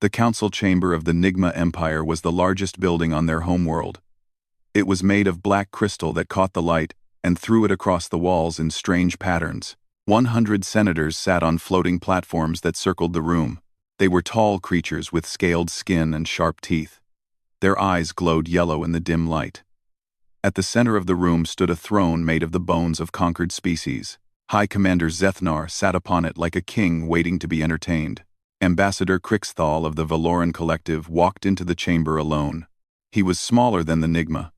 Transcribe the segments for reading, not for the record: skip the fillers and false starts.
The council chamber of the Nigma Empire was the largest building on their homeworld. It was made of black crystal that caught the light and threw it across the walls in strange patterns. 100 senators sat on floating platforms that circled the room. They were tall creatures with scaled skin and sharp teeth. Their eyes glowed yellow in the dim light. At the center of the room stood a throne made of the bones of conquered species. High Commander Zethnar sat upon it like a king waiting to be entertained. Ambassador Crixthal of the Valoran Collective walked into the chamber alone. He was smaller than the Nigma.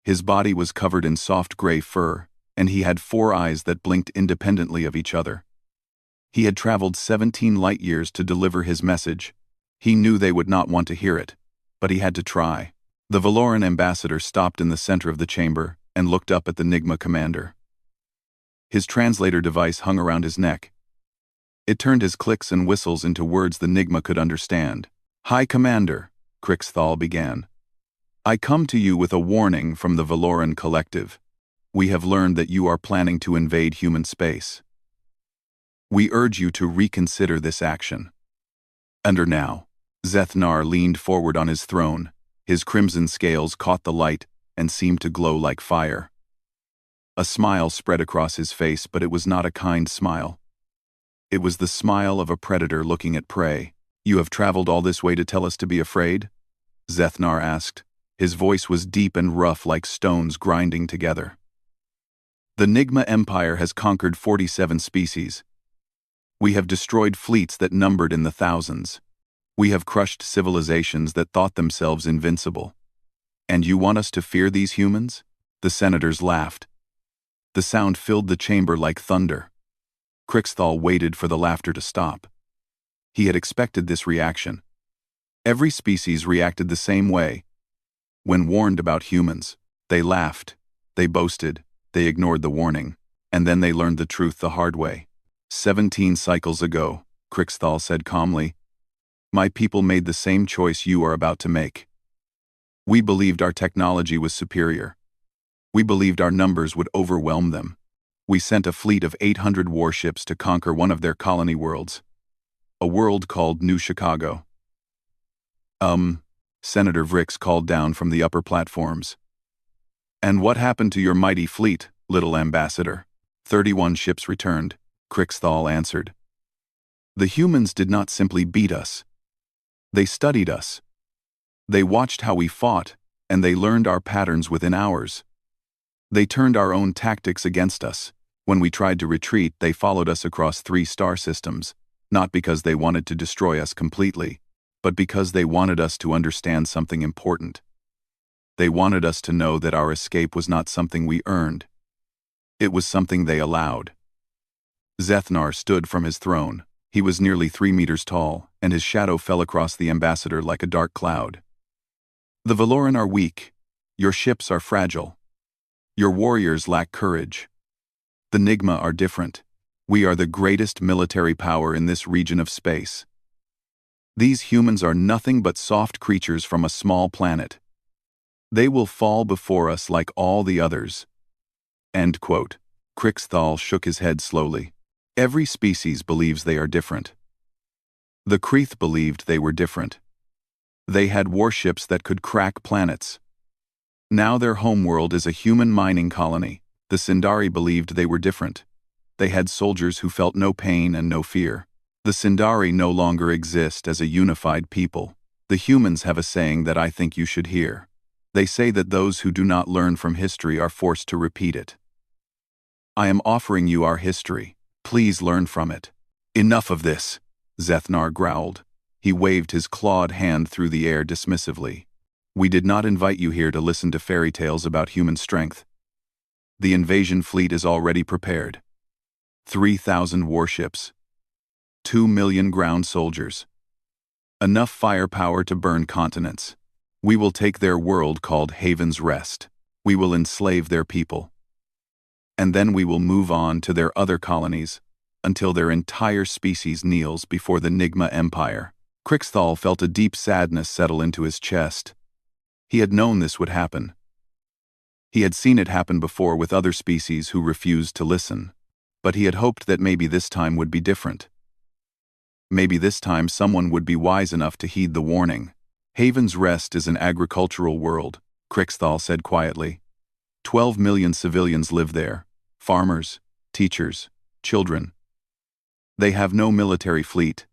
His body was covered in soft gray fur, and he had 4 eyes that blinked independently of each other. He had traveled 17 light years to deliver his message. He knew they would not want to hear it, but he had to try. The Valoran ambassador stopped in the center of the chamber and looked up at the Nigma commander. His translator device hung around his neck. It turned his clicks and whistles into words the Nigma could understand. "High Commander," Crixthal began. "I come to you with a warning from the Valoran Collective. We have learned that you are planning to invade human space. We urge you to reconsider this action." Now, Zethnar leaned forward on his throne. His crimson scales caught the light and seemed to glow like fire. A smile spread across his face, but it was not a kind smile. It was the smile of a predator looking at prey. "You have traveled all this way to tell us to be afraid?" Zethnar asked. His voice was deep and rough like stones grinding together. "The Nigma Empire has conquered 47 species. We have destroyed fleets that numbered in the thousands. We have crushed civilizations that thought themselves invincible. And you want us to fear these humans?" The senators laughed. The sound filled the chamber like thunder. Crixthal waited for the laughter to stop. He had expected this reaction. Every species reacted the same way. When warned about humans, they laughed, they boasted, they ignored the warning, and then they learned the truth the hard way. 17 cycles ago, Crixthal said calmly, "My people made the same choice you are about to make. We believed our technology was superior. We believed our numbers would overwhelm them. We sent a fleet of 800 warships to conquer one of their colony worlds. A world called New Chicago." Senator Vrix called down from the upper platforms. "And what happened to your mighty fleet, little ambassador?" 31 ships returned, Crixthal answered. "The humans did not simply beat us. They studied us. They watched how we fought, and they learned our patterns within hours. They turned our own tactics against us. When we tried to retreat, they followed us across 3 star systems, not because they wanted to destroy us completely, but because they wanted us to understand something important. They wanted us to know that our escape was not something we earned. It was something they allowed." Zethnar stood from his throne. He was nearly 3 meters tall, and his shadow fell across the ambassador like a dark cloud. "The Valoran are weak. Your ships are fragile. Your warriors lack courage. The Nigma are different. We are the greatest military power in this region of space. These humans are nothing but soft creatures from a small planet. They will fall before us like all the others." End quote. Crixthal shook his head slowly. "Every species believes they are different. The Kreeth believed they were different. They had warships that could crack planets. Now their homeworld is a human mining colony. The Sindari believed they were different. They had soldiers who felt no pain and no fear. The Sindari no longer exist as a unified people. The humans have a saying that I think you should hear. They say that those who do not learn from history are forced to repeat it. I am offering you our history. Please learn from it." "Enough of this," Zethnar growled. He waved his clawed hand through the air dismissively. "We did not invite you here to listen to fairy tales about human strength. The invasion fleet is already prepared. 3,000 warships. 2 million ground soldiers. Enough firepower to burn continents. We will take their world called Haven's Rest. We will enslave their people. And then we will move on to their other colonies until their entire species kneels before the Nigma Empire." Crixthal felt a deep sadness settle into his chest. He had known this would happen. He had seen it happen before with other species who refused to listen, but he had hoped that maybe this time would be different. Maybe this time someone would be wise enough to heed the warning. Haven's Rest is an agricultural world, Crixthal said quietly. 12 million civilians live there. Farmers, teachers, children. They have no military fleet.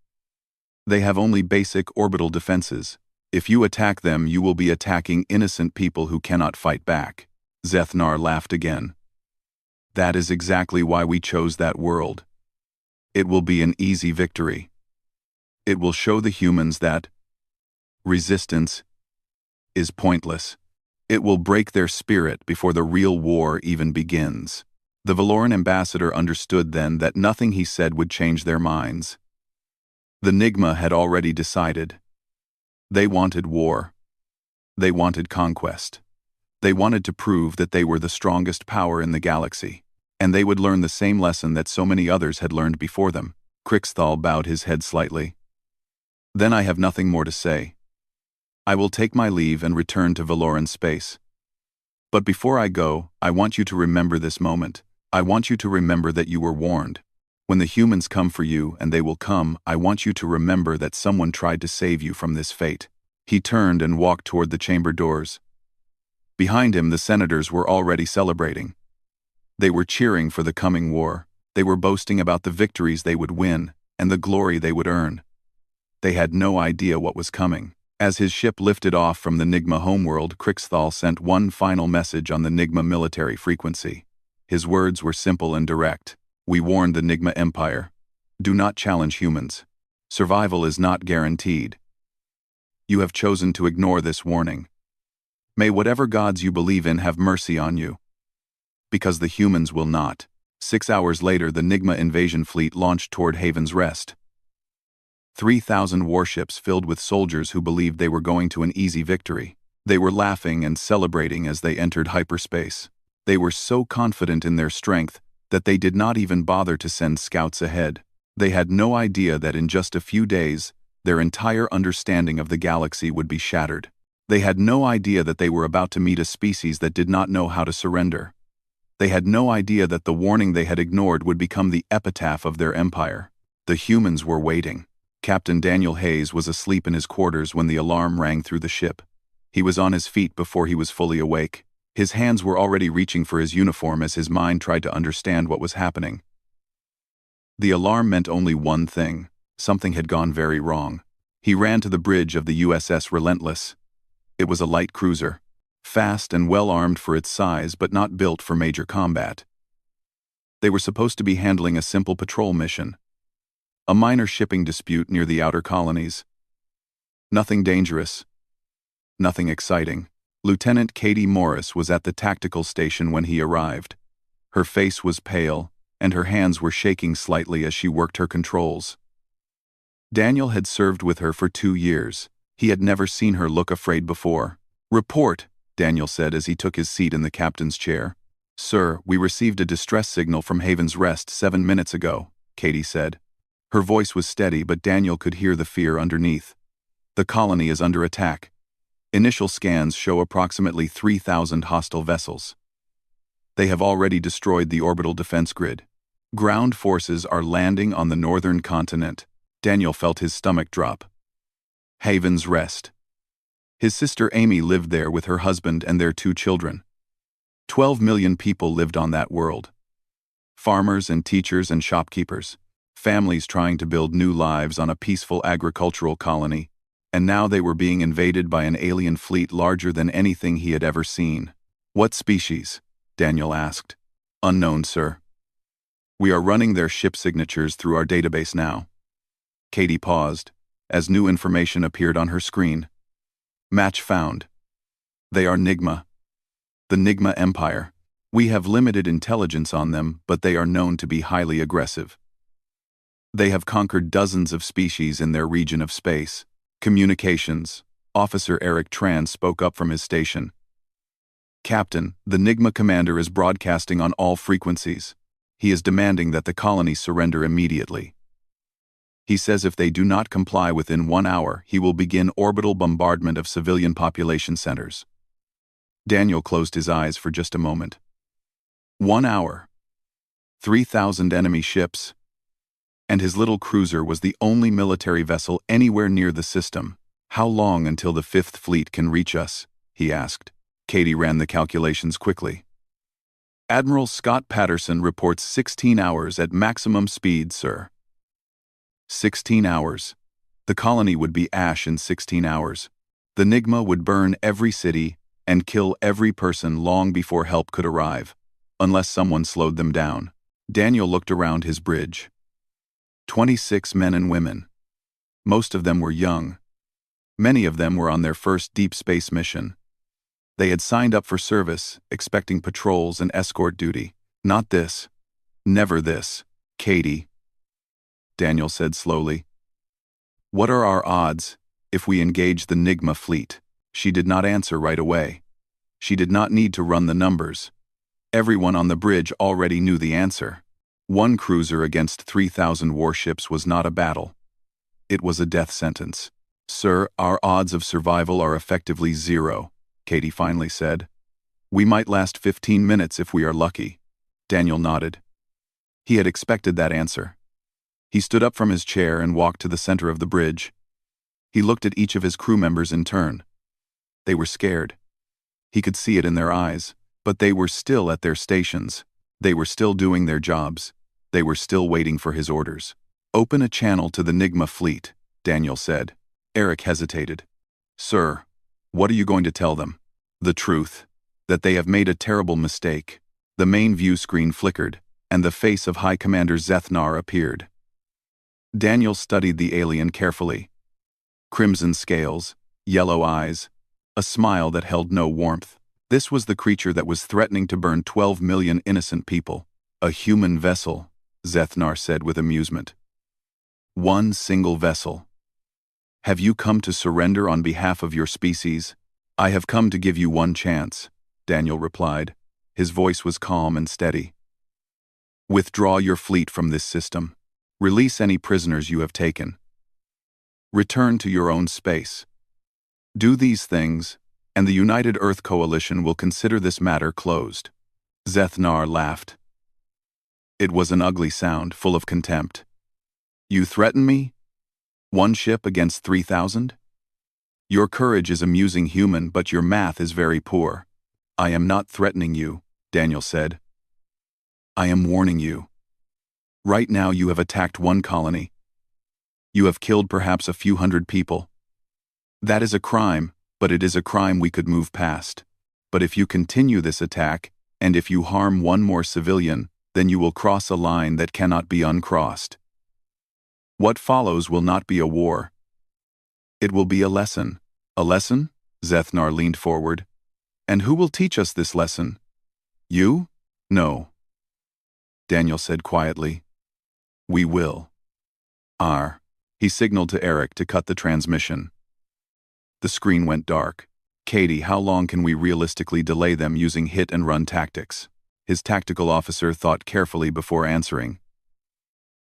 They have only basic orbital defenses. If you attack them, you will be attacking innocent people who cannot fight back. Zethnar laughed again. That is exactly why we chose that world. It will be an easy victory. It will show the humans that resistance is pointless. It will break their spirit before the real war even begins. The Valoran ambassador understood then that nothing he said would change their minds. The Nigma had already decided. They wanted war. They wanted conquest. They wanted to prove that they were the strongest power in the galaxy. And they would learn the same lesson that so many others had learned before them. Crixthal bowed his head slightly. Then I have nothing more to say. I will take my leave and return to Valoran space. But before I go, I want you to remember this moment. I want you to remember that you were warned. When the humans come for you, and they will come, I want you to remember that someone tried to save you from this fate. He turned and walked toward the chamber doors. Behind him, the senators were already celebrating. They were cheering for the coming war. They were boasting about the victories they would win, and the glory they would earn. They had no idea what was coming. As his ship lifted off from the Nigma homeworld, Crixthal sent one final message on the Nigma military frequency. His words were simple and direct. We warned the Nigma Empire. Do not challenge humans. Survival is not guaranteed. You have chosen to ignore this warning. May whatever gods you believe in have mercy on you. Because the humans will not. 6 hours later, the Nigma invasion fleet launched toward Haven's Rest. 3,000 warships filled with soldiers who believed they were going to an easy victory. They were laughing and celebrating as they entered hyperspace. They were so confident in their strength that they did not even bother to send scouts ahead. They had no idea that in just a few days, their entire understanding of the galaxy would be shattered. They had no idea that they were about to meet a species that did not know how to surrender. They had no idea that the warning they had ignored would become the epitaph of their empire. The humans were waiting. Captain Daniel Hayes was asleep in his quarters when the alarm rang through the ship. He was on his feet before he was fully awake. His hands were already reaching for his uniform as his mind tried to understand what was happening. The alarm meant only one thing. Something had gone very wrong. He ran to the bridge of the USS Relentless. It was a light cruiser, fast and well-armed for its size but not built for major combat. They were supposed to be handling a simple patrol mission. A minor shipping dispute near the outer colonies. Nothing dangerous. Nothing exciting. Lieutenant Katie Morris was at the tactical station when he arrived. Her face was pale, and her hands were shaking slightly as she worked her controls. Daniel had served with her for 2 years. He had never seen her look afraid before. "Report," Daniel said as he took his seat in the captain's chair. "Sir, we received a distress signal from Haven's Rest 7 minutes ago," Katie said. Her voice was steady, but Daniel could hear the fear underneath. "The colony is under attack. Initial scans show approximately 3,000 hostile vessels. They have already destroyed the orbital defense grid. Ground forces are landing on the northern continent." Daniel felt his stomach drop. Haven's Rest. His sister Amy lived there with her husband and their 2 children. 12 million people lived on that world. Farmers and teachers and shopkeepers. Families trying to build new lives on a peaceful agricultural colony, and now they were being invaded by an alien fleet larger than anything he had ever seen. "What species?" Daniel asked. "Unknown, sir. We are running their ship signatures through our database now." Katie paused, as new information appeared on her screen. "Match found. They are Nigma. The Nigma Empire. We have limited intelligence on them, but they are known to be highly aggressive. They have conquered dozens of species in their region of space." Communications. Officer Eric Tran spoke up from his station. "Captain, the Nigma commander is broadcasting on all frequencies. He is demanding that the colony surrender immediately. He says if they do not comply within 1 hour, he will begin orbital bombardment of civilian population centers." Daniel closed his eyes for just a moment. 1 hour. 3,000 enemy ships. And his little cruiser was the only military vessel anywhere near the system. "How long until the Fifth Fleet can reach us?" he asked. Katie ran the calculations quickly. "Admiral Scott Patterson reports 16 hours at maximum speed, sir." 16 hours. The colony would be ash in 16 hours. The Nigma would burn every city and kill every person long before help could arrive, unless someone slowed them down. Daniel looked around his bridge. 26 men and women. Most of them were young. Many of them were on their first deep space mission. They had signed up for service, expecting patrols and escort duty. "Not this. Never this, Katie," Daniel said slowly. "What are our odds if we engage the Nigma fleet?" She did not answer right away. She did not need to run the numbers. Everyone on the bridge already knew the answer. One cruiser against 3,000 warships was not a battle. It was a death sentence. "Sir, our odds of survival are effectively 0, Katie finally said. "We might last 15 minutes if we are lucky." Daniel nodded. He had expected that answer. He stood up from his chair and walked to the center of the bridge. He looked at each of his crew members in turn. They were scared. He could see it in their eyes, but they were still at their stations. They were still doing their jobs. They were still waiting for his orders. "Open a channel to the Nigma fleet," Daniel said. Eric hesitated. "Sir, what are you going to tell them?" "The truth. That they have made a terrible mistake." The main view screen flickered, and the face of High Commander Zethnar appeared. Daniel studied the alien carefully. Crimson scales, yellow eyes, a smile that held no warmth. This was the creature that was threatening to burn 12 million innocent people. "A human vessel," Zethnar said with amusement. "One single vessel. Have you come to surrender on behalf of your species?" "I have come to give you one chance," Daniel replied. His voice was calm and steady. "Withdraw your fleet from this system. Release any prisoners you have taken. Return to your own space. Do these things, and the United Earth Coalition will consider this matter closed." Zethnar laughed. It was an ugly sound, full of contempt. "You threaten me? One ship against 3,000? Your courage is amusing human, but your math is very poor." "I am not threatening you," Daniel said. "I am warning you. Right now you have attacked one colony. You have killed perhaps a few hundred people. That is a crime, but it is a crime we could move past. But if you continue this attack, and if you harm one more civilian, then you will cross a line that cannot be uncrossed. What follows will not be a war. It will be a lesson." "A lesson?" Zethnar leaned forward. "And who will teach us this lesson? You?" "No," Daniel said quietly. "We will." He signaled to Eric to cut the transmission. The screen went dark. "Katie, how long can we realistically delay them using hit-and-run tactics?" His tactical officer thought carefully before answering.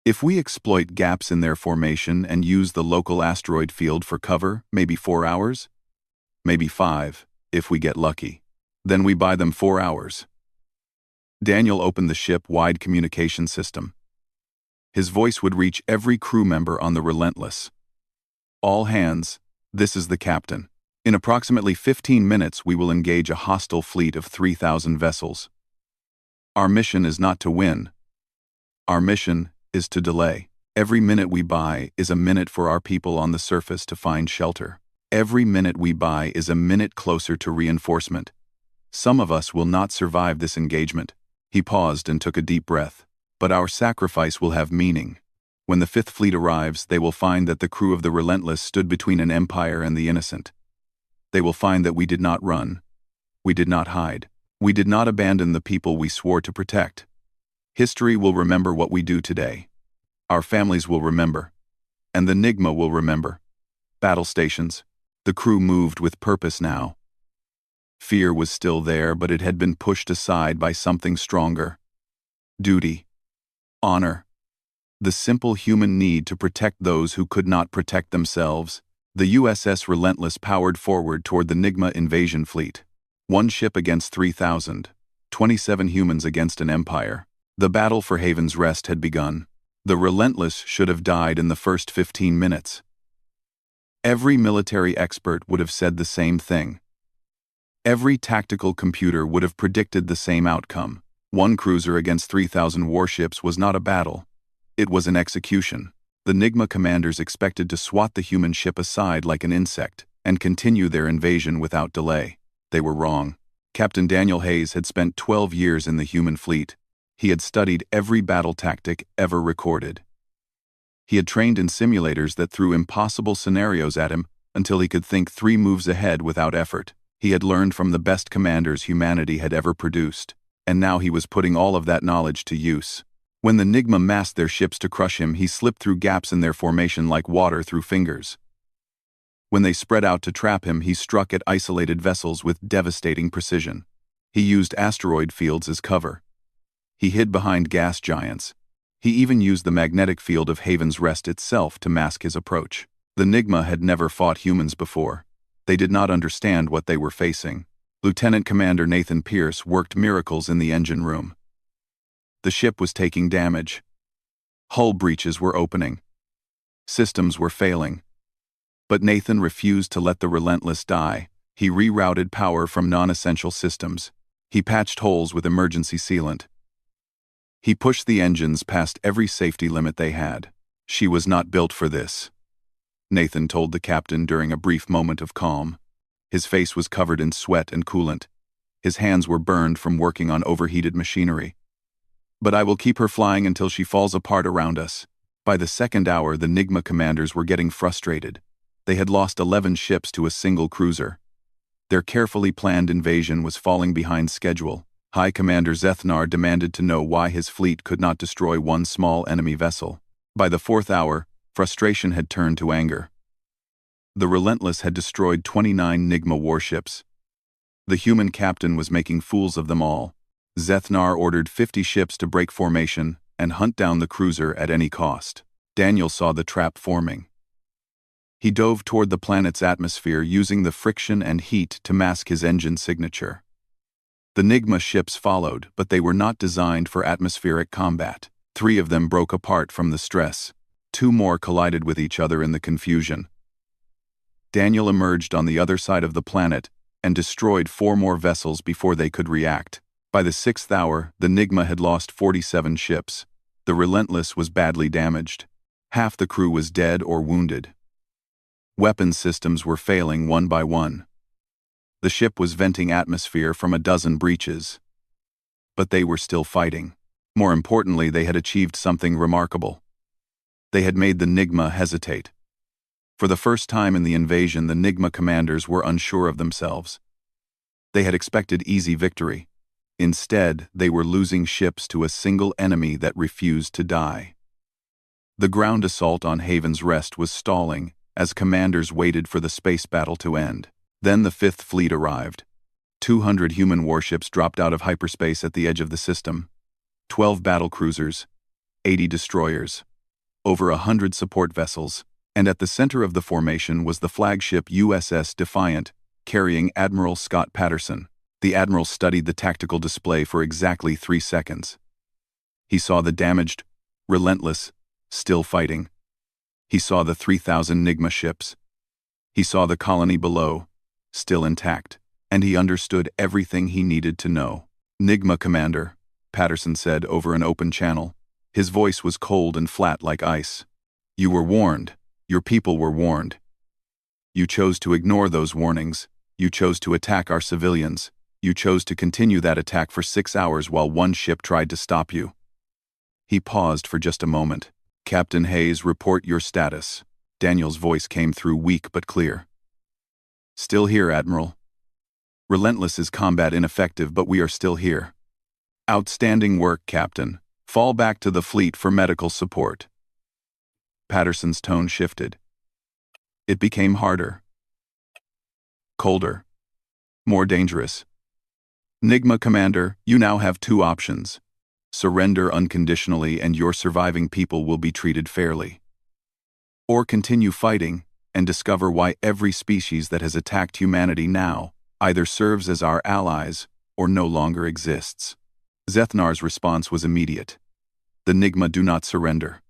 "If we exploit gaps in their formation and use the local asteroid field for cover, maybe 4 hours? Maybe 5, if we get lucky. Then we buy them 4 hours." Daniel opened the ship-wide communication system. His voice would reach every crew member on the Relentless. "All hands, this is the captain. In approximately 15 minutes we will engage a hostile fleet of 3,000 vessels. Our mission is not to win. Our mission is to delay. Every minute we buy is a minute for our people on the surface to find shelter. Every minute we buy is a minute closer to reinforcement. Some of us will not survive this engagement." He paused and took a deep breath. "But our sacrifice will have meaning. When the Fifth Fleet arrives, they will find that the crew of the Relentless stood between an empire and the innocent. They will find that we did not run. We did not hide. We did not abandon the people we swore to protect. History will remember what we do today. Our families will remember. And the Nigma will remember. Battle stations. The crew moved with purpose now. Fear was still there, but it had been pushed aside by something stronger. Duty. Honor. The simple human need to protect those who could not protect themselves. The USS Relentless powered forward toward the Nigma invasion fleet. One ship against 3,000. 27 humans against an empire. The battle for Haven's Rest had begun. The Relentless should have died in the first 15 minutes. Every military expert would have said the same thing. Every tactical computer would have predicted the same outcome. One cruiser against 3,000 warships was not a battle. It was an execution. The Nigma commanders expected to swat the human ship aside like an insect and continue their invasion without delay. They were wrong. Captain Daniel Hayes had spent 12 years in the human fleet. He had studied every battle tactic ever recorded. He had trained in simulators that threw impossible scenarios at him until he could think 3 moves ahead without effort. He had learned from the best commanders humanity had ever produced, and now he was putting all of that knowledge to use. When the Nigma massed their ships to crush him, he slipped through gaps in their formation like water through fingers. When they spread out to trap him, he struck at isolated vessels with devastating precision. He used asteroid fields as cover. He hid behind gas giants. He even used the magnetic field of Haven's Rest itself to mask his approach. The Nigma had never fought humans before. They did not understand what they were facing. Lieutenant Commander Nathan Pierce worked miracles in the engine room. The ship was taking damage. Hull breaches were opening. Systems were failing. But Nathan refused to let the Relentless die. He rerouted power from non-essential systems. He patched holes with emergency sealant. He pushed the engines past every safety limit they had. She was not built for this, Nathan told the captain during a brief moment of calm. His face was covered in sweat and coolant. His hands were burned from working on overheated machinery. But I will keep her flying until she falls apart around us. By the second hour, the Nigma commanders were getting frustrated. They had lost 11 ships to a single cruiser. Their carefully planned invasion was falling behind schedule. High Commander Zethnar demanded to know why his fleet could not destroy one small enemy vessel. By the 4th hour, frustration had turned to anger. The Relentless had destroyed 29 Nigma warships. The human captain was making fools of them all. Zethnar ordered 50 ships to break formation and hunt down the cruiser at any cost. Daniel saw the trap forming. He dove toward the planet's atmosphere using the friction and heat to mask his engine signature. The Nigma ships followed, but they were not designed for atmospheric combat. 3 of them broke apart from the stress. 2 more collided with each other in the confusion. Daniel emerged on the other side of the planet and destroyed 4 more vessels before they could react. By the 6th hour, the Nigma had lost 47 ships. The Relentless was badly damaged. Half the crew was dead or wounded. Weapon systems were failing one by one. The ship was venting atmosphere from a dozen breaches. But they were still fighting. More importantly, they had achieved something remarkable. They had made the Nigma hesitate. For the first time in the invasion, the Nigma commanders were unsure of themselves. They had expected easy victory. Instead, they were losing ships to a single enemy that refused to die. The ground assault on Haven's Rest was stalling as commanders waited for the space battle to end. Then the 5th Fleet arrived. 200 human warships dropped out of hyperspace at the edge of the system. 12 battle cruisers, 80 destroyers, over 100 support vessels, and at the center of the formation was the flagship USS Defiant, carrying Admiral Scott Patterson. The Admiral studied the tactical display for exactly 3 seconds. He saw the damaged, Relentless, still fighting. He saw the 3,000 Nigma ships. He saw the colony below, still intact, and he understood everything he needed to know. Nigma Commander, Patterson said over an open channel. His voice was cold and flat like ice. You were warned. Your people were warned. You chose to ignore those warnings. You chose to attack our civilians. You chose to continue that attack for 6 hours while one ship tried to stop you. He paused for just a moment. Captain Hayes, report your status. Daniel's voice came through weak but clear. Still here, Admiral. Relentless is combat ineffective, but we are still here. Outstanding work, Captain. Fall back to the fleet for medical support. Patterson's tone shifted. It became harder. Colder. More dangerous. Nigma Commander, you now have 2 options. Surrender unconditionally and your surviving people will be treated fairly. Or continue fighting and discover why every species that has attacked humanity now either serves as our allies or no longer exists. Zethnar's response was immediate. The Nigma do not surrender.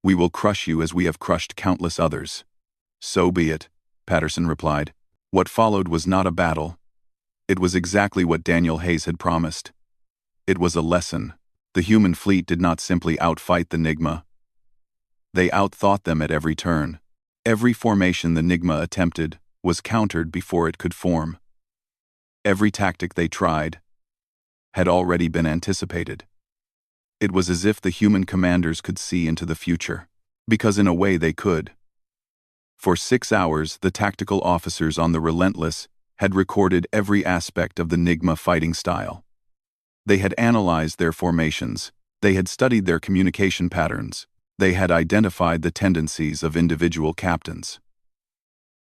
We will crush you as we have crushed countless others." "So be it," Patterson replied. What followed was not a battle. It was exactly what Daniel Hayes had promised. It was a lesson. The human fleet did not simply outfight the Nigma. They outthought them at every turn. Every formation the Nigma attempted was countered before it could form. Every tactic they tried had already been anticipated. It was as if the human commanders could see into the future, because in a way they could. For 6 hours, the tactical officers on the Relentless had recorded every aspect of the Nigma fighting style. They had analyzed their formations, they had studied their communication patterns, they had identified the tendencies of individual captains.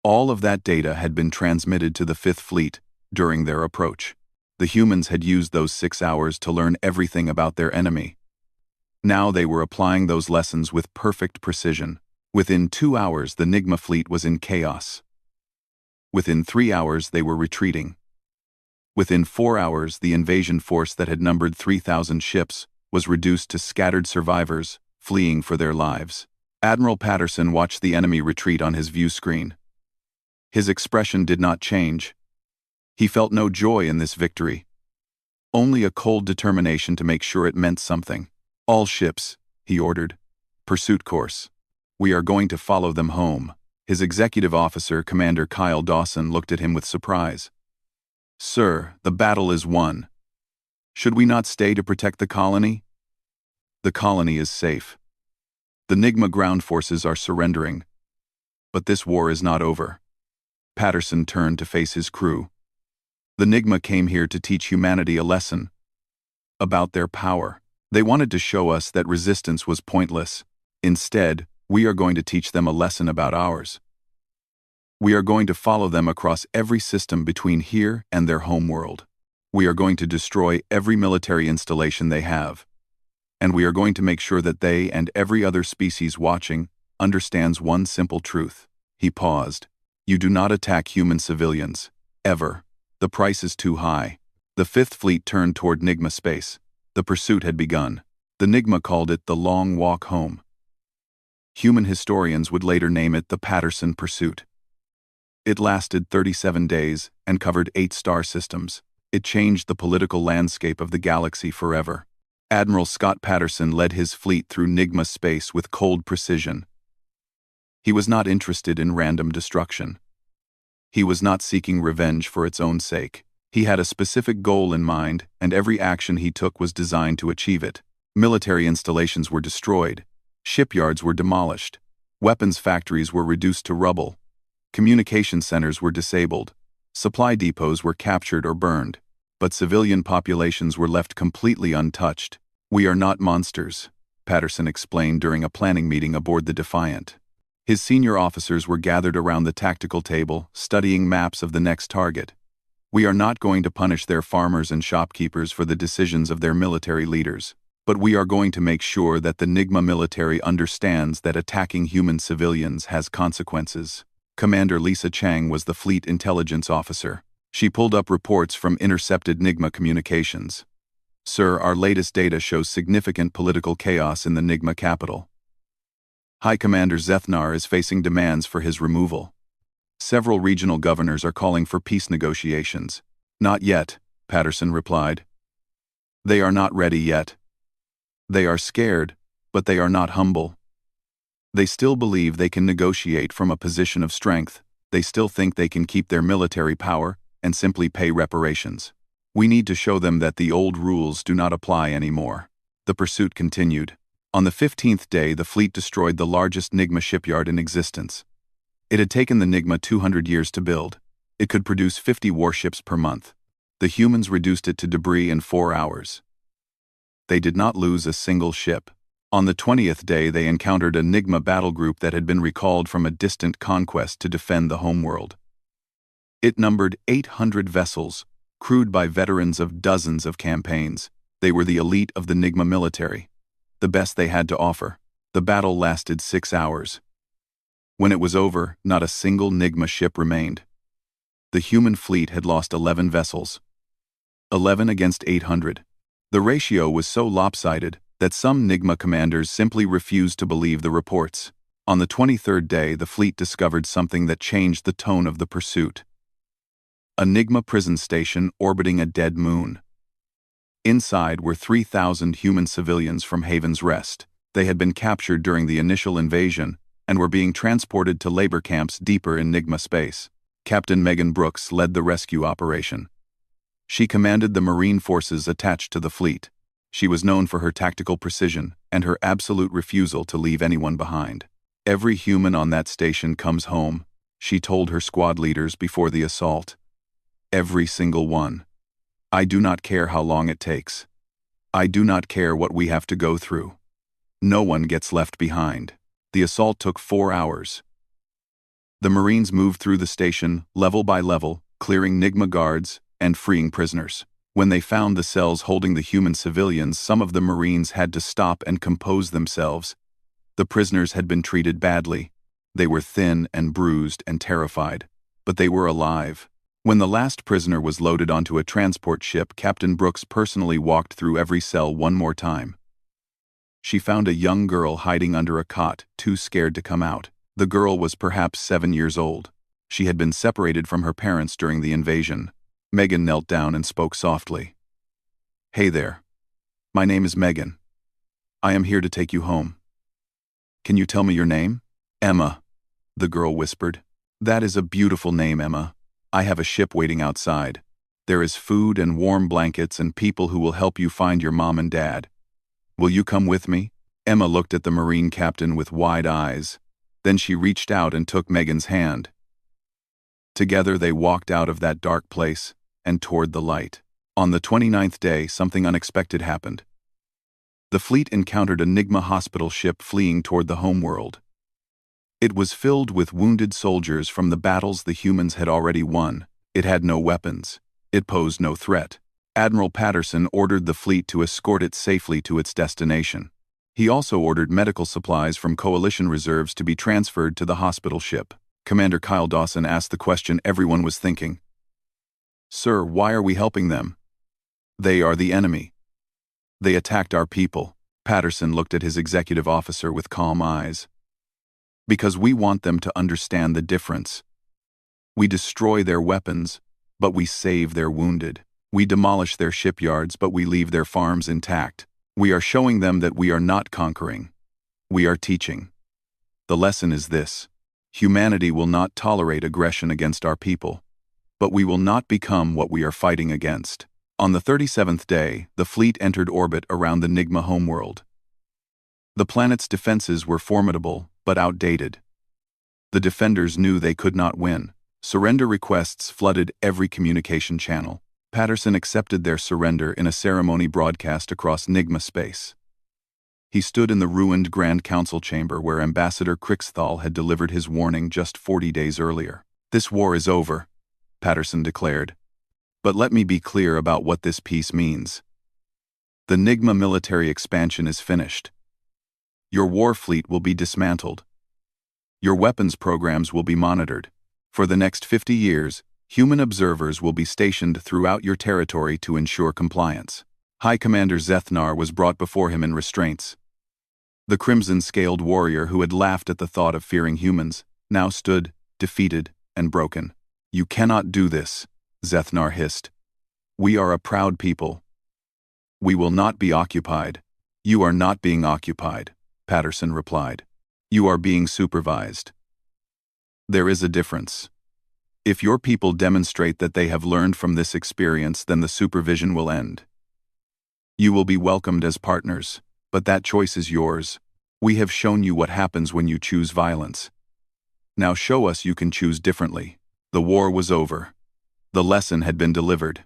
All of that data had been transmitted to the Fifth Fleet during their approach. The humans had used those 6 hours to learn everything about their enemy. Now they were applying those lessons with perfect precision. Within 2 hours, the Nigma fleet was in chaos. Within 3 hours, they were retreating. Within 4 hours, the invasion force that had numbered 3,000 ships was reduced to scattered survivors, fleeing for their lives. Admiral Patterson watched the enemy retreat on his view screen. His expression did not change. He felt no joy in this victory. Only a cold determination to make sure it meant something. "All ships," he ordered. "Pursuit course. We are going to follow them home." His executive officer, Commander Kyle Dawson, looked at him with surprise. "Sir, the battle is won. Should we not stay to protect the colony?" "The colony is safe. The Nigma ground forces are surrendering. But this war is not over." Patterson turned to face his crew. "The Nigma came here to teach humanity a lesson about their power. They wanted to show us that resistance was pointless. Instead, we are going to teach them a lesson about ours. We are going to follow them across every system between here and their home world. We are going to destroy every military installation they have. And we are going to make sure that they and every other species watching understands one simple truth." He paused. "You do not attack human civilians. Ever. The price is too high." The Fifth Fleet turned toward Nigma space. The pursuit had begun. The Nigma called it the Long Walk Home. Human historians would later name it the Patterson Pursuit. It lasted 37 days and covered 8 star systems. It changed the political landscape of the galaxy forever. Admiral Scott Patterson led his fleet through Nigma space with cold precision. He was not interested in random destruction. He was not seeking revenge for its own sake. He had a specific goal in mind, and every action he took was designed to achieve it. Military installations were destroyed. Shipyards were demolished. Weapons factories were reduced to rubble. Communication centers were disabled. Supply depots were captured or burned. But civilian populations were left completely untouched. "We are not monsters," Patterson explained during a planning meeting aboard the Defiant. His senior officers were gathered around the tactical table, studying maps of the next target. "We are not going to punish their farmers and shopkeepers for the decisions of their military leaders. But we are going to make sure that the Nigma military understands that attacking human civilians has consequences." Commander Lisa Chang was the fleet intelligence officer. She pulled up reports from intercepted Nigma communications. "Sir, our latest data shows significant political chaos in the Nigma capital. High Commander Zethnar is facing demands for his removal. Several regional governors are calling for peace negotiations." "Not yet," Patterson replied. "They are not ready yet. They are scared, but they are not humble. They still believe they can negotiate from a position of strength. They still think they can keep their military power and simply pay reparations. We need to show them that the old rules do not apply anymore." The pursuit continued. On the 15th day, the fleet destroyed the largest Nigma shipyard in existence. It had taken the Nigma 200 years to build. It could produce 50 warships per month. The humans reduced it to debris in 4 hours. They did not lose a single ship. On the 20th day, they encountered a Nigma battle group that had been recalled from a distant conquest to defend the homeworld. It numbered 800 vessels, crewed by veterans of dozens of campaigns. They were the elite of the Nigma military, the best they had to offer. The battle lasted 6 hours. When it was over, not a single Nigma ship remained. The human fleet had lost 11 vessels. 11 against 800. The ratio was so lopsided that some Nigma commanders simply refused to believe the reports. On the 23rd day, the fleet discovered something that changed the tone of the pursuit. A Nigma prison station orbiting a dead moon. Inside were 3,000 human civilians from Haven's Rest. They had been captured during the initial invasion and were being transported to labor camps deeper in Nigma space. Captain Megan Brooks led the rescue operation. She commanded the Marine forces attached to the fleet. She was known for her tactical precision and her absolute refusal to leave anyone behind. "Every human on that station comes home," she told her squad leaders before the assault. "Every single one. I do not care how long it takes. I do not care what we have to go through. No one gets left behind." The assault took 4 hours. The Marines moved through the station, level by level, clearing Nigma guards and freeing prisoners. When they found the cells holding the human civilians, some of the Marines had to stop and compose themselves. The prisoners had been treated badly. They were thin and bruised and terrified, but they were alive. When the last prisoner was loaded onto a transport ship, Captain Brooks personally walked through every cell one more time. She found a young girl hiding under a cot, too scared to come out. The girl was perhaps 7 years old. She had been separated from her parents during the invasion. Megan knelt down and spoke softly. "Hey there. My name is Megan. I am here to take you home. Can you tell me your name?" "Emma," the girl whispered. "That is a beautiful name, Emma. I have a ship waiting outside. There is food and warm blankets and people who will help you find your mom and dad. Will you come with me?" Emma looked at the Marine captain with wide eyes. Then she reached out and took Megan's hand. Together they walked out of that dark place and toward the light. On the 29th day, something unexpected happened. The fleet encountered a Nigma hospital ship fleeing toward the homeworld. It was filled with wounded soldiers from the battles the humans had already won. It had no weapons. It posed no threat. Admiral Patterson ordered the fleet to escort it safely to its destination. He also ordered medical supplies from Coalition reserves to be transferred to the hospital ship. Commander Kyle Dawson asked the question everyone was thinking. "Sir, why are we helping them?" "They are the enemy. They attacked our people." Patterson looked at his executive officer with calm eyes. "Because we want them to understand the difference. We destroy their weapons, but we save their wounded. We demolish their shipyards, but we leave their farms intact. We are showing them that we are not conquering. We are teaching. The lesson is this: humanity will not tolerate aggression against our people, but we will not become what we are fighting against." On the 37th day, the fleet entered orbit around the Nigma homeworld. The planet's defenses were formidable, but outdated. The defenders knew they could not win. Surrender requests flooded every communication channel. Patterson accepted their surrender in a ceremony broadcast across Nigma space. He stood in the ruined Grand Council chamber where Ambassador Crixthal had delivered his warning just 40 days earlier. "This war is over," Patterson declared. "But let me be clear about what this peace means. The Nigma military expansion is finished. Your war fleet will be dismantled. Your weapons programs will be monitored. For the next 50 years, human observers will be stationed throughout your territory to ensure compliance." High Commander Zethnar was brought before him in restraints. The crimson-scaled warrior who had laughed at the thought of fearing humans now stood, defeated and broken. "You cannot do this," Zethnar hissed. "We are a proud people. We will not be occupied." "You are not being occupied," Patterson replied. "You are being supervised. There is a difference. If your people demonstrate that they have learned from this experience, then the supervision will end. You will be welcomed as partners, but that choice is yours. We have shown you what happens when you choose violence. Now show us you can choose differently." The war was over. The lesson had been delivered.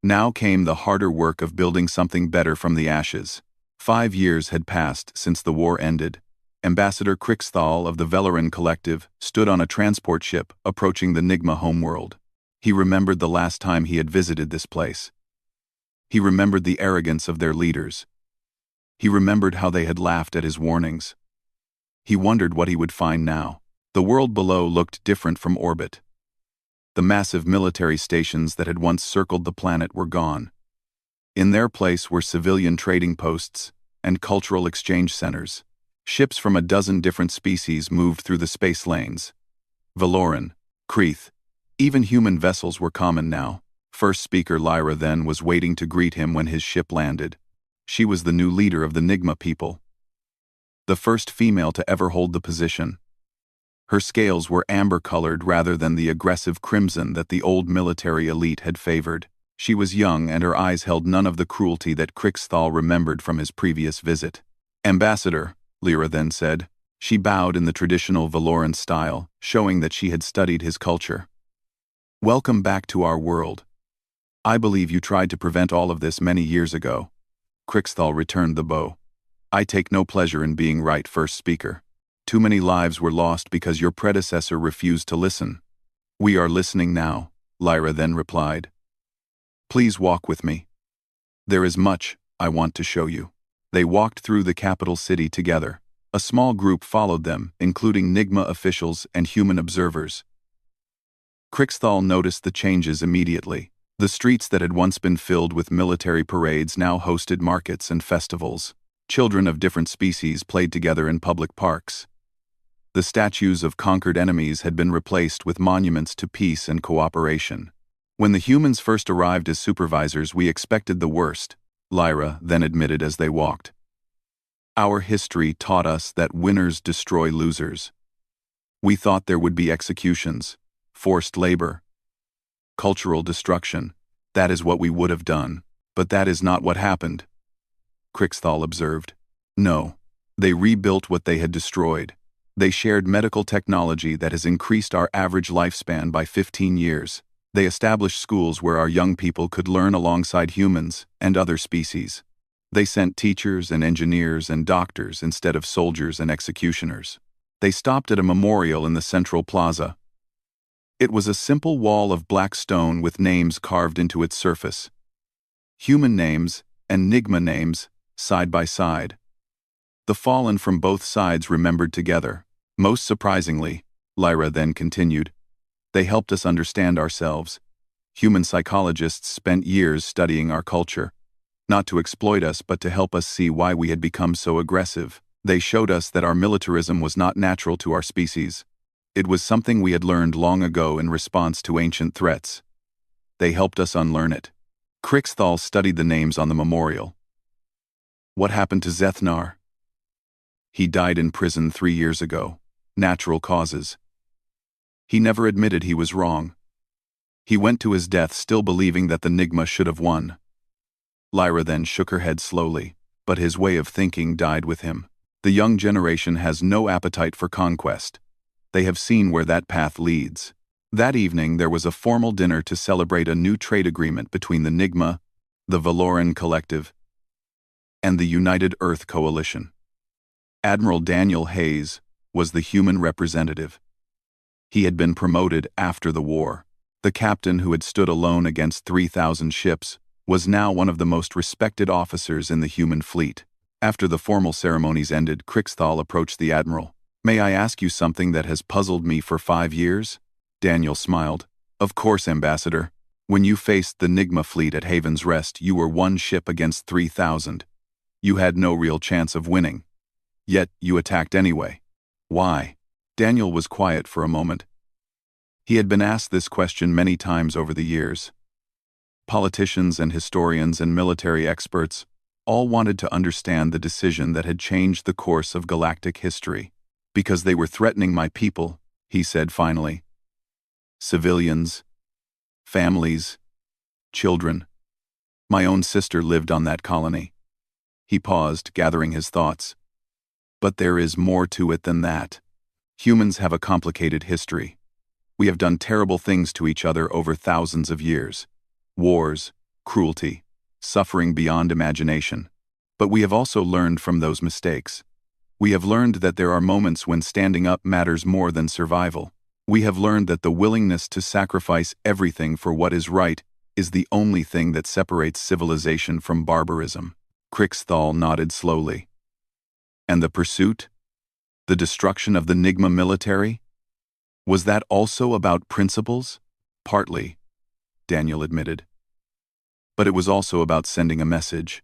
Now came the harder work of building something better from the ashes. 5 years had passed since the war ended. Ambassador Crixthal of the Velarin Collective stood on a transport ship approaching the Nigma homeworld. He remembered the last time he had visited this place. He remembered the arrogance of their leaders. He remembered how they had laughed at his warnings. He wondered what he would find now. The world below looked different from orbit. The massive military stations that had once circled the planet were gone. In their place were civilian trading posts and cultural exchange centers. Ships from a dozen different species moved through the space lanes. Valoran, Kreeth, even human vessels were common now. First speaker Lyra then was waiting to greet him when his ship landed. She was the new leader of the Nigma people. The first female to ever hold the position. Her scales were amber-colored rather than the aggressive crimson that the old military elite had favored. She was young and her eyes held none of the cruelty that Krixthal remembered from his previous visit. "Ambassador," Lyra then said. She bowed in the traditional Valoran style, showing that she had studied his culture. "Welcome back to our world. I believe you tried to prevent all of this many years ago." Krixthal returned the bow. "I take no pleasure in being right, first speaker. Too many lives were lost because your predecessor refused to listen." "We are listening now," Lyra then replied. "Please walk with me. There is much I want to show you." They walked through the capital city together. A small group followed them, including Nigma officials and human observers. Krixthal noticed the changes immediately. The streets that had once been filled with military parades now hosted markets and festivals. Children of different species played together in public parks. The statues of conquered enemies had been replaced with monuments to peace and cooperation. "When the humans first arrived as supervisors, we expected the worst," Lyra then admitted as they walked. "Our history taught us that winners destroy losers. We thought there would be executions, forced labor, cultural destruction. That is what we would have done. But that is not what happened," Krixthal observed. "No. They rebuilt what they had destroyed. They shared medical technology that has increased our average lifespan by 15 years. They established schools where our young people could learn alongside humans and other species. They sent teachers and engineers and doctors instead of soldiers and executioners. They stopped at a memorial in the central plaza. It was a simple wall of black stone with names carved into its surface. Human names and Nigma names, side by side. The fallen from both sides remembered together. Most surprisingly," Lyra then continued, "they helped us understand ourselves. Human psychologists spent years studying our culture, not to exploit us but to help us see why we had become so aggressive. They showed us that our militarism was not natural to our species. It was something we had learned long ago in response to ancient threats. They helped us unlearn it." Krixthal studied the names on the memorial. "What happened to Zethnar?" "He died in prison 3 years ago. Natural causes. He never admitted he was wrong. He went to his death still believing that the Nigma should have won." Lyra then shook her head slowly, but his way of thinking died with him. "The young generation has no appetite for conquest. They have seen where that path leads." That evening there was a formal dinner to celebrate a new trade agreement between the Nigma, the Valoran Collective, and the United Earth Coalition. Admiral Daniel Hayes was the human representative. He had been promoted after the war. The captain who had stood alone against 3,000 ships was now one of the most respected officers in the human fleet. After the formal ceremonies ended, Krixthal approached the admiral. "May I ask you something that has puzzled me for 5 years?" Daniel smiled. "Of course, Ambassador. When you faced the Nigma fleet at Haven's Rest, you were one ship against 3,000. You had no real chance of winning. Yet you attacked anyway. Why?" Daniel was quiet for a moment. He had been asked this question many times over the years. Politicians and historians and military experts all wanted to understand the decision that had changed the course of galactic history. "Because they were threatening my people," he said finally. "Civilians, families, children. My own sister lived on that colony." He paused, gathering his thoughts. "But there is more to it than that. Humans have a complicated history. We have done terrible things to each other over thousands of years. Wars, cruelty, suffering beyond imagination. But we have also learned from those mistakes. We have learned that there are moments when standing up matters more than survival. We have learned that the willingness to sacrifice everything for what is right is the only thing that separates civilization from barbarism." Krixthal nodded slowly. "And the pursuit? The destruction of the Nigma military? Was that also about principles?" "Partly," Daniel admitted. But it was also about sending a message.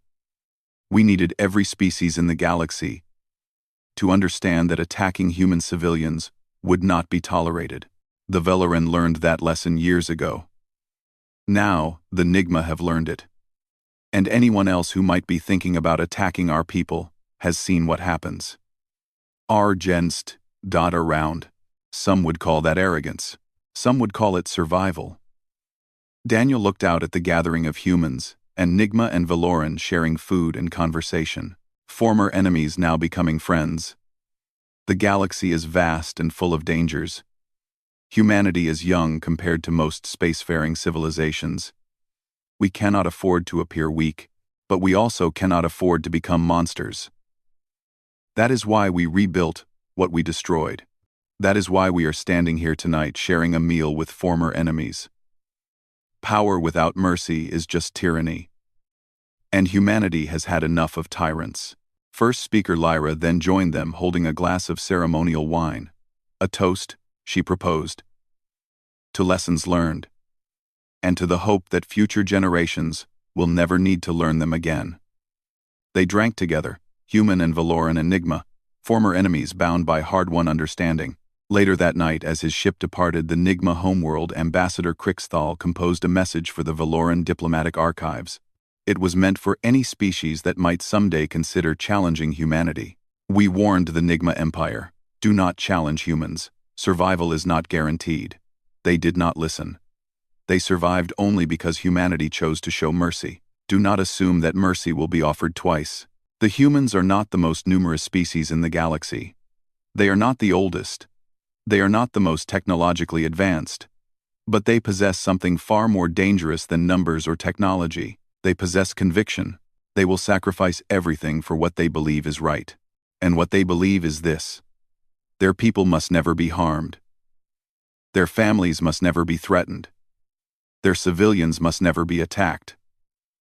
We needed every species in the galaxy to understand that attacking human civilians would not be tolerated. The Valoran learned that lesson years ago. Now, the Nigma have learned it. And anyone else who might be thinking about attacking our people has seen what happens. Our genst dot around. Some would call that arrogance. Some would call it survival. Daniel looked out at the gathering of humans, and Nigma and Valoran sharing food and conversation. Former enemies now becoming friends. The galaxy is vast and full of dangers. Humanity is young compared to most spacefaring civilizations. We cannot afford to appear weak, but we also cannot afford to become monsters. That is why we rebuilt what we destroyed. That is why we are standing here tonight sharing a meal with former enemies. Power without mercy is just tyranny. And humanity has had enough of tyrants. First speaker Lyra then joined them holding a glass of ceremonial wine. A toast, she proposed. To lessons learned. And to the hope that future generations will never need to learn them again. They drank together, human and Valoran Enigma, former enemies bound by hard-won understanding. Later that night, as his ship departed the Nigma homeworld, Ambassador Krixthal composed a message for the Valoran diplomatic archives. It was meant for any species that might someday consider challenging humanity. We warned the Nigma Empire, do not challenge humans. Survival is not guaranteed. They did not listen. They survived only because humanity chose to show mercy. Do not assume that mercy will be offered twice. The humans are not the most numerous species in the galaxy. They are not the oldest. They are not the most technologically advanced. But they possess something far more dangerous than numbers or technology. They possess conviction. They will sacrifice everything for what they believe is right. And what they believe is this: their people must never be harmed. Their families must never be threatened. Their civilians must never be attacked.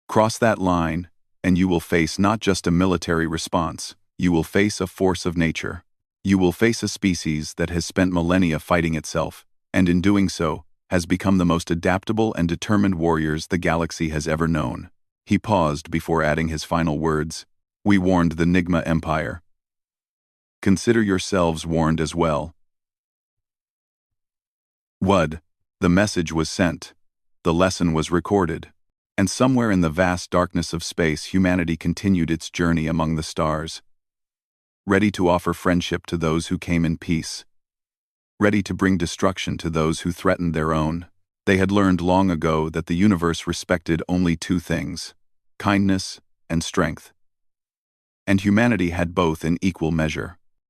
Cross that line, and you will face not just a military response, you will face a force of nature. You will face a species that has spent millennia fighting itself, and in doing so, has become the most adaptable and determined warriors the galaxy has ever known. He paused before adding his final words. We warned the Nigma Empire. Consider yourselves warned as well. Wud. The message was sent. The lesson was recorded. And somewhere in the vast darkness of space, humanity continued its journey among the stars. Ready to offer friendship to those who came in peace. Ready to bring destruction to those who threatened their own. They had learned long ago that the universe respected only two things: kindness and strength. And humanity had both in equal measure.